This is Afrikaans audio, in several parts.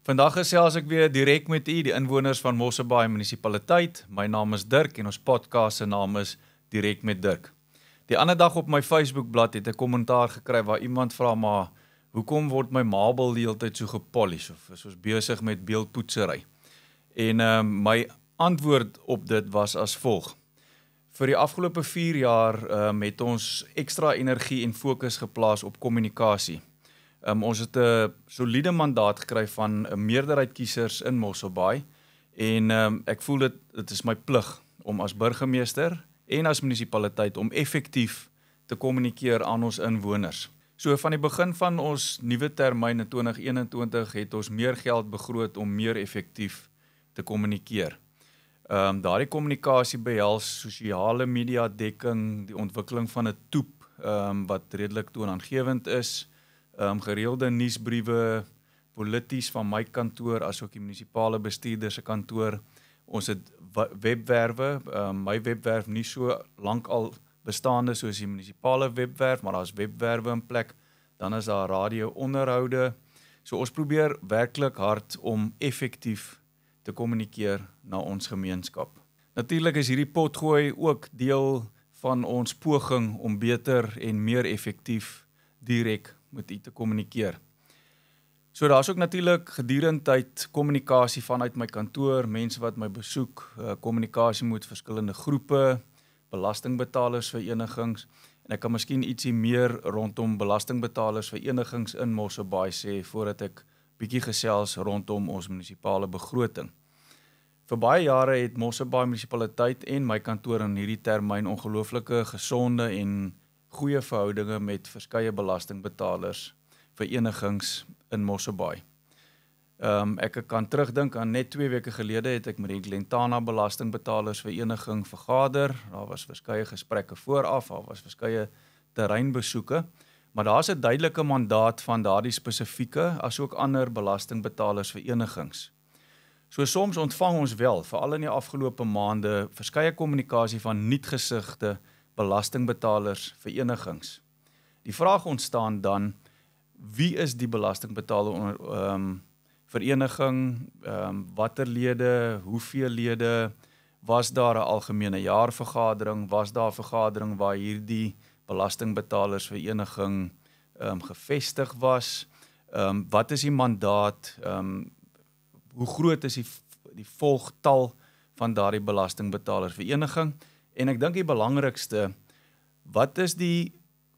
Vandag gesels ek weer direk met u, die inwoners van Mosselbaai munisipaliteit. My naam is Dirk en ons podcast se naam is Direk met Dirk. Die ander dag op my Facebookblad het ek kommentaar gekry waar iemand vra maar hoekom word my marble die hele tyd so gepolish of is ons besig met beeldpoetsery? En my antwoord op dit was as volg. Vir die afgelope 4 jaar het ons ekstra energie en fokus geplaas op kommunikasie. Ons het 'n soliede mandaat gekry van 'n meerderheid kiesers in Mosselbaai en ek voel dit is my plig om as burgemeester en as munisipaliteit om effektief te kommunikeer aan ons inwoners. So van die begin van ons nuwe termyn in 2021 het ons meer geld begroot om meer effektief te kommunikeer. Daardie kommunikasie behels sosiale media dekking, die ontwikkeling van 'n toep wat redelik toonaangewend is, gereelde nuusbriewe, polities van my kantoor asook die munisipale bestuurder se kantoor. Ons het webwerwe, my webwerf nie so lank al bestaande soos die munisipale webwerf, maar daar's webwerwe in plek, dan is daar radio-onderhoude. So ons probeer werklik hard om effektief te kommunikeer na ons gemeenskap. Natuurlik is hierdie potgooi ook deel van ons poging om beter en meer effektief direk met u te kommunikeer. So daar's ook natuurlik gedurende tyd kommunikasie vanuit my kantoor, mense wat my besoek, kommunikasie met verskillende groepe, belastingbetalersverenigings, en ek kan miskien ietsie meer rondom belastingbetalersverenigings in Mosselbaai sê voordat ek bietjie gesels rondom ons munisipale begroting. Vir baie jare het Mosselbaai munisipaliteit en my kantoor in hierdie termyn ongelooflike gesonde en goeie verhoudinge met verskeie belastingbetalers, verenigings in Mosselbaai. Ek kan terugdink aan net 2 weke gelede het ek met die Glentana belastingbetalersvereniging vergader. Daar was verskeie gesprekke vooraf, daar was verskeie terreinbesoeke, maar daar's 'n duidelike mandaat van daardie spesifieke asook ander belastingbetalersverenigings. So soms ontvang ons wel, veral in die afgelope maande, verskeie kommunikasie van nuutgesigte belastingbetalersverenigings. Die vraag ontstaan dan, wie is die belastingbetaler vereniging, watter lede, hoeveel lede, was daar 'n algemene jaarvergadering, was daar 'n vergadering waar hierdie belastingbetalersvereniging gevestig was, wat is die mandaat, hoe groot is die volgtal van daardie belastingbetalersvereniging, en ek dink die belangrikste, wat is die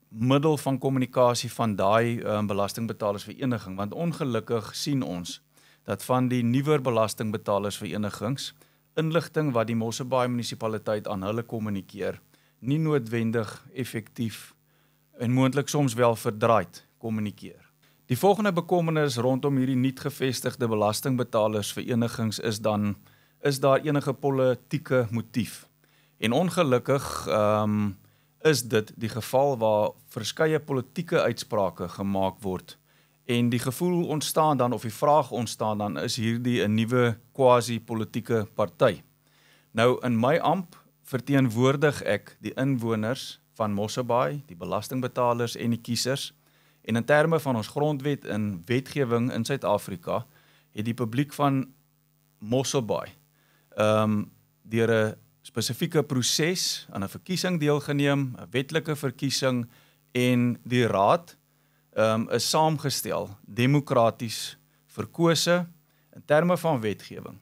middel van kommunikasie van daai belastingbetalersvereniging, want ongelukkig sien ons dat van die nuwer belastingbetalersverenigings, inligting wat die Mosselbaai munisipaliteit aan hulle kommunikeer, nie noodwendig effektief en moontlik soms wel verdraaid kommunikeer. Die volgende bekommernis rondom hierdie nuut gevestigde belastingbetalersverenigings is daar enige politieke motief. En ongelukkig is dit die geval waar verskeie politieke uitsprake gemaak word en die gevoel ontstaan dan, of die vraag ontstaan dan, is hierdie 'n nuwe quasi-politieke party. Nou in my amp verteenwoordig ek die inwoners van Mosselbaai, die belastingbetalers en die kiesers, en in terme van ons grondwet en wetgewing in Suid-Afrika het die publiek van Mosselbaai deur 'n spesifieke proses aan 'n verkiesing deelgeneem, 'n wetlike verkiesing, en die raad is saamgestel, demokraties verkose in terme van wetgewing,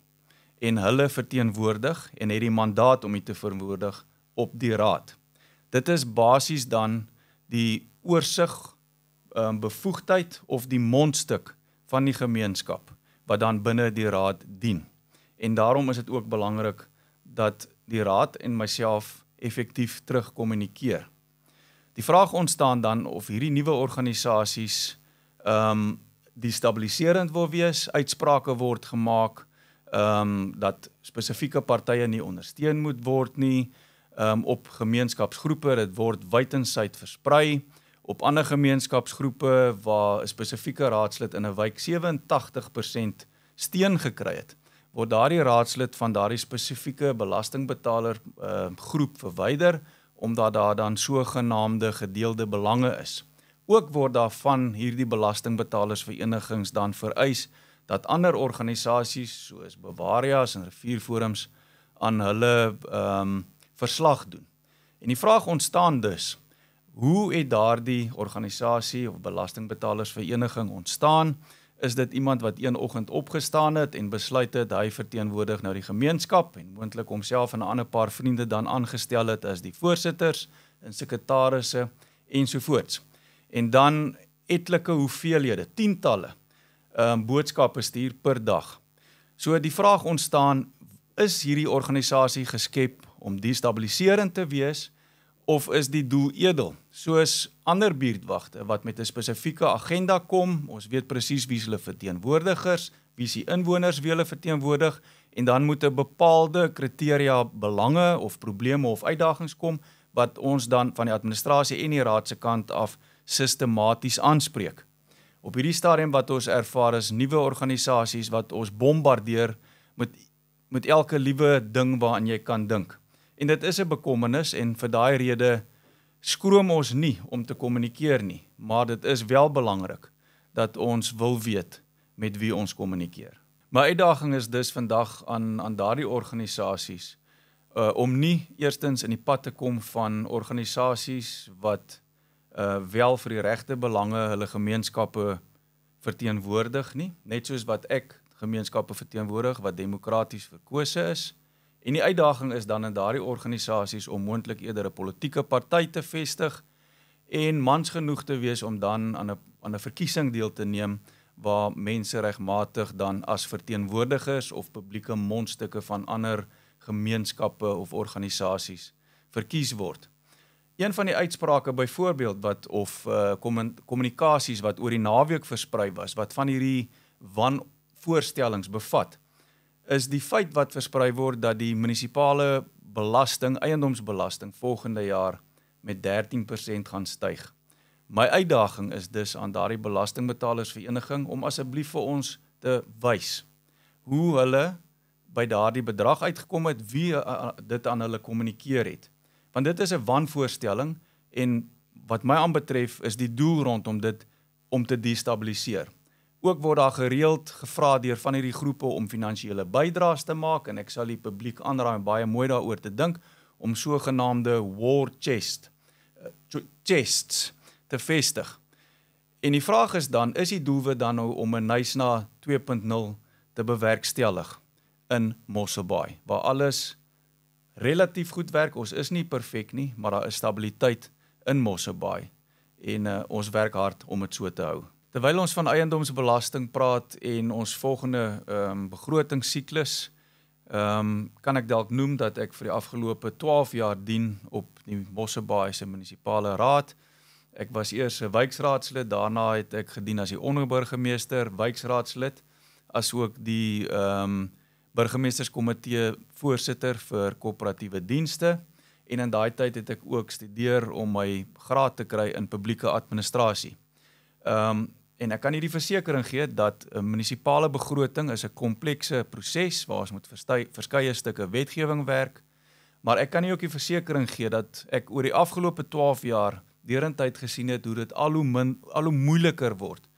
en hulle verteenwoordig en het die mandaat om dit te verwoordig op die raad. Dit is basies dan die oorsig, bevoegdheid of die mondstuk van die gemeenskap wat dan binne die raad dien. En daarom is dit ook belangrik dat die raad en myself effektief terugkommunikeer. Die vraag ontstaan dan of hierdie nuwe organisasies destabiliserend wil wees, uitsprake word gemaak, dat spesifieke partye nie ondersteun moet word nie, op gemeenskapsgroepe, dit word wydenswyd versprei, op ander gemeenskapsgroepe waar 'n spesifieke raadslid in 'n wijk 87% steun gekry het, word daardie raadslid van daardie spesifieke belastingbetaler groep verwyder, omdat daar dan sogenaamde gedeelde belange is. Ook word daar van hierdie belastingbetalersverenigings dan vereis dat ander organisasies soos Bavaria's en Rivierforums aan hulle verslag doen. En die vraag ontstaan dus, hoe het daardie organisasie of belastingbetalersvereniging ontstaan? Is dit iemand wat een oggend opgestaan het en besluit het hy verteenwoordig nou die gemeenskap en moontlik homself en 'n ander paar vriende dan aangestel het as die voorsitters en sekretarisse ensovoorts. En dan etlike hoeveelhede, tientalle boodskappe stuur per dag. So die vraag ontstaan, is hierdie organisasie geskep om destabiliserend te wees of is die doel edel? Soos ander buurtwagte wat met 'n spesifieke agenda kom, ons weet presies wie is hulle verteenwoordigers, wie is die inwoners wie hulle verteenwoordig en dan moet 'n bepaalde kriteria belange of probleme of uitdagings kom wat ons dan van die administrasie en die raad se kant af sistematies aanspreek. Op hierdie stadium wat ons ervaar is nuwe organisasies wat ons bombardeer met elke liewe ding waaraan jy kan dink. En dit is 'n bekommernis en vir daai rede skroom ons nie om te kommunikeer nie, maar dit is wel belangrik dat ons wil weet met wie ons kommunikeer. My uitdaging is dus vandag aan daardie organisasies om nie eerstens in die pad te kom van organisasies wat wel vir die regte belange hulle gemeenskappe verteenwoordig nie, net soos wat ek gemeenskappe verteenwoordig wat demokraties verkose is. En die uitdaging is dan in daardie organisasies om moontlik eerder 'n politieke party te vestig en mans genoeg te wees om dan aan 'n verkiesing deel te neem waar mense regmatig dan as verteenwoordigers of publieke mondstukke van ander gemeenskappe of organisasies verkies word. Een van die uitsprake byvoorbeeld wat of kommunikasies wat oor die naweek versprei was, wat van hierdie wanvoorstellings bevat, is die feit wat versprei word dat die munisipale belasting, eiendomsbelasting volgende jaar met 13% gaan styg. My uitdaging is dus aan daardie belastingbetalersvereniging om asseblief vir ons te wys hoe hulle by daardie bedrag uitgekom het, wie dit aan hulle kommunikeer het. Want dit is 'n wanvoorstelling en wat my aanbetref is die doel rondom dit om te destabiliseer. Ook word daar gereeld gevra deur van hierdie groepe om finansiële bydraes te maak en ek sal die publiek aanraai om baie mooi daaroor te dink om sogenaamde war chests te vestig. En die vraag is dan, is die doelwit dan nou om 'n Knysna 2.0 te bewerkstellig in Mosselbaai, waar alles relatief goed werk, ons is nie perfek nie, maar daar is stabiliteit in Mosselbaai en ons werk hard om dit so te hou. Terwyl ons van eiendomsbelasting praat en ons volgende begrotingssiklus, kan ek dalk noem dat ek vir die afgelope 12 jaar dien op die Mosselbaai se munisipale raad. Ek was eers 'n wijkraadslid, daarna het ek gedien as die onderburgemeester, wijkraadslid, asook die burgemeesterskomitee voorsitter vir koöperatiewe dienste en in daai tyd het ek ook studeer om my graad te kry in publieke administrasie. En ek kan hierdie versekering gee dat 'n munisipale begroting is 'n komplekse proses waar ons met verskeie stukke wetgewing werk, maar ek kan nie ook die versekering gee dat ek oor die afgelope 12 jaar deurentyd gesien het hoe dit al hoe moeiliker word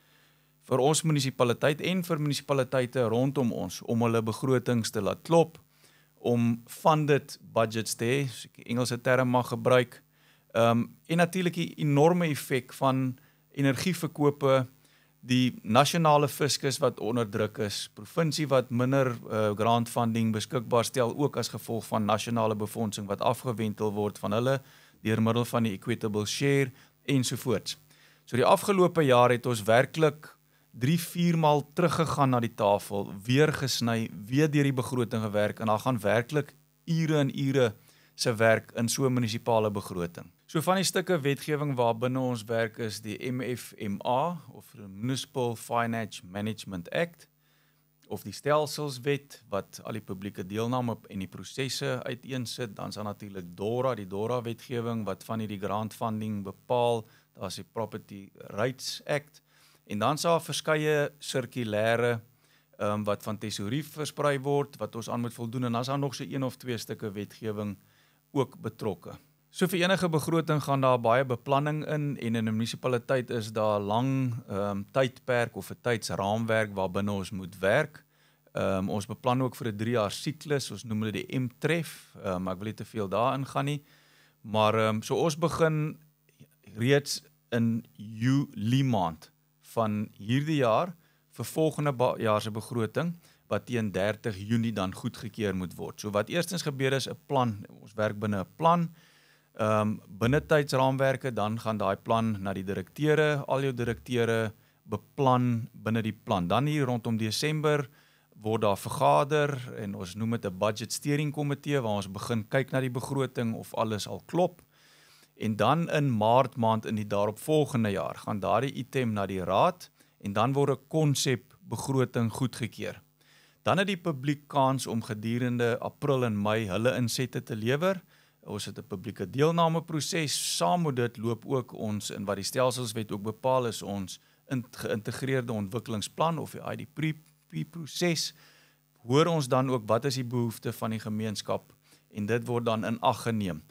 vir ons munisipaliteit en vir munisipaliteite rondom ons om hulle begrotings te laat klop, om funded budgets te hê, as ek die Engelse term mag gebruik, en natuurlik die enorme effek van energieverkope, die nasionale fiskus wat onder druk is, provinsie wat minder grant funding beskikbaar stel, ook as gevolg van nasionale befondsing wat afgewentel word van hulle, deur middel van die equitable share, ensovoorts. So die afgelope jaar het ons werklik 3-4 maal teruggegaan na die tafel, weer gesny, weer deur die begroting gewerk, en daar gaan werklik ure en ure se werk in so 'n munisipale begroting. So van die stukke wetgewing waarbinne ons werk is die MFMA, of die Municipal Finance Management Act, of die stelselswet, wat al die publieke deelname en die prosesse uiteensit, dan is daar natuurlik DORA, die DORA-wetgewing, wat van hierdie grant funding bepaal, daar is die Property Rights Act, en dan is daar verskeie sirkulêre wat van tesourie versprei word, wat ons aan moet voldoen, en dan is daar nog so 1 of 2 stukke wetgewing ook betrokke. So vir enige begroting gaan daar baie beplanning in en in 'n munisipaliteit is daar lang tydperk of 'n tydsraamwerk waarbinne ons moet werk. Ons beplan ook vir 'n 3-jaar siklus, ons noem dit die M-tref, ek wil nie te veel daarin gaan nie. Maar so ons begin reeds in Julie maand van hierdie jaar vir volgende jaar se begroting wat teen 30 Junie dan goedgekeur moet word. So wat eerstens gebeur is 'n plan, ons werk binne 'n plan. Binne tydsraamwerke dan gaan daai plan na die direkteure, al jou direkteure beplan binne die plan. Dan hier rondom Desember word daar vergader en ons noem dit 'n budget steering komitee waar ons begin kyk na die begroting of alles al klop. En dan in Maart maand in die daaropvolgende jaar gaan daardie item na die raad en dan word 'n konsep begroting goedgekeur. Dan het die publiek kans om gedurende April en Mei hulle insette te lewer. Ons het 'n publieke deelnameproses. Saam met dit loop ook ons in wat die stelselswet ook bepaal is ons geïntegreerde ontwikkelingsplan of die IDP-proses. Hoor ons dan ook wat is die behoefte van die gemeenskap en dit word dan in ag geneem.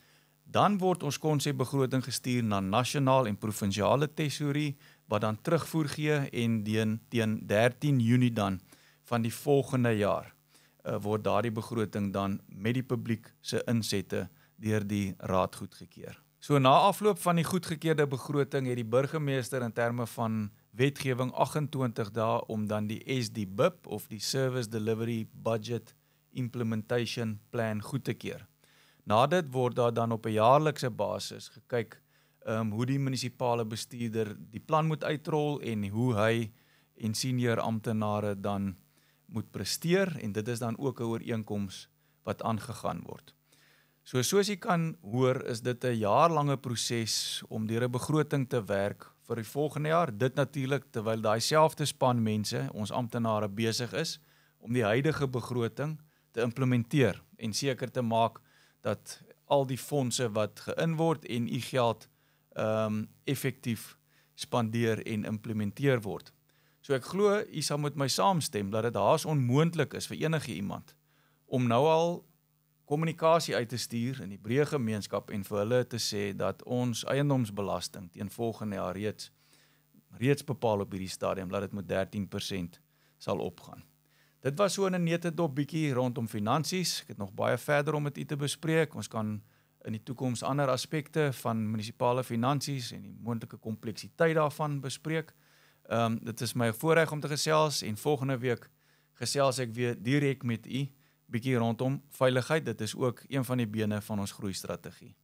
Dan word ons konsepbegroting gestuur na nasionaal en provinsiale tesourie wat dan terugvoer gee en teen 13 Junie dan van die volgende jaar word daardie begroting dan met die publiek se insette deur die raad goedgekeur. So na afloop van die goedgekeurde begroting het die burgemeester in terme van wetgewing 28 dae om dan die SDBIP of die Service Delivery Budget Implementation Plan goed te keur. Na dit word daar dan op 'n jaarlikse basis gekyk hoe die munisipale bestuurder die plan moet uitrol en hoe hy en senior amptenare dan moet presteer en dit is dan ook 'n ooreenkoms wat aangegaan word. So soos jy kan hoor is dit 'n jaarlange proses om deur 'n begroting te werk vir die volgende jaar. Dit natuurlik terwyl daai selfde span mense, ons amptenare besig is om die huidige begroting te implementeer en seker te maak dat al die fondse wat geïn word en u geld effektief spandeer en implementeer word. So ek glo u sal met my saamstem dat dit haas onmoontlik is vir enige iemand om nou al kommunikasie uit te stuur in die breë gemeenskap en vir hulle te sê dat ons eiendomsbelasting teen volgende jaar reeds bepaal op hierdie stadium dat dit met 13% sal opgaan. Dit was so in 'n netedop bietjie rondom finansies. Ek het nog baie verder om met u te bespreek. Ons kan in die toekoms ander aspekte van munisipale finansies en die moontlike kompleksiteit daarvan bespreek. Dit is my voorreg om te gesels en volgende week gesels ek weer direk met u bietjie rondom veiligheid. Dit is ook een van die bene van ons groeistrategie.